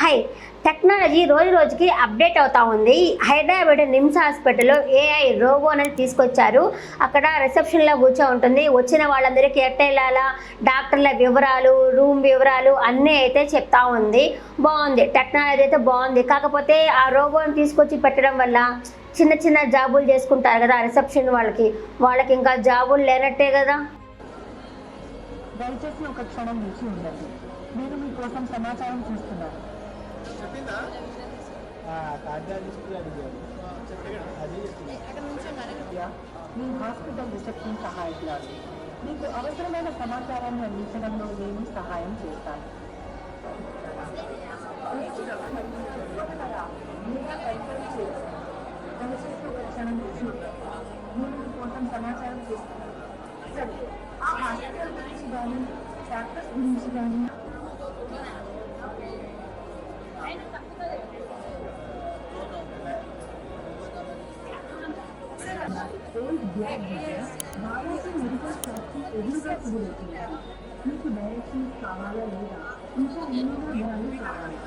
Hi. Technology రోజు రోజుకి update అవుతూ ఉంది. హైదరాబాద్ నిమ్స్ హాస్పిటల్లో ఏఐ రోబో అనేది తీసుకొచ్చారు. అక్కడ రిసెప్షన్లో కూర్చో ఉంటుంది. వచ్చిన వాళ్ళందరికీ ఎట్టెళ్ళాలా, డాక్టర్ల వివరాలు, రూమ్ వివరాలు అన్నీ అయితే చెప్తా ఉంది. బాగుంది, టెక్నాలజీ అయితే బాగుంది. కాకపోతే ఆ రోబోని తీసుకొచ్చి పెట్టడం వల్ల చిన్న చిన్న జాబులు చేసుకుంటారు కదా రిసెప్షన్ వాళ్ళకి ఇంకా జాబులు లేనట్టే కదా. దయచేసి ఒక క్షణం నిలిచి ఉండండి. నేను మీకోసం సమాచారం చూస్తున్నాను. మీ హాస్పిటల్ రిసెప్షన్ సహాయకురాలు. మీకు అవసరమైన సమాచారాన్ని అందించడంలో నేను సహాయం చేస్తాను. దయచేసి ఒక క్షణం నిలిచి ఉండండి. నేను మీకోసం సమాచారం చూస్తున్నాను. సరే, ఆ హాస్పిటల్ గురించి కానీ డాక్టర్స్ గురించి కానీ మెడికల్ షాప్కి ఎదురుగా చూడవచ్చు. మీకు డైరెక్షన్స్ కావాలా లేదా ఇంకా ఏమైనా వివరాలు కావాలి?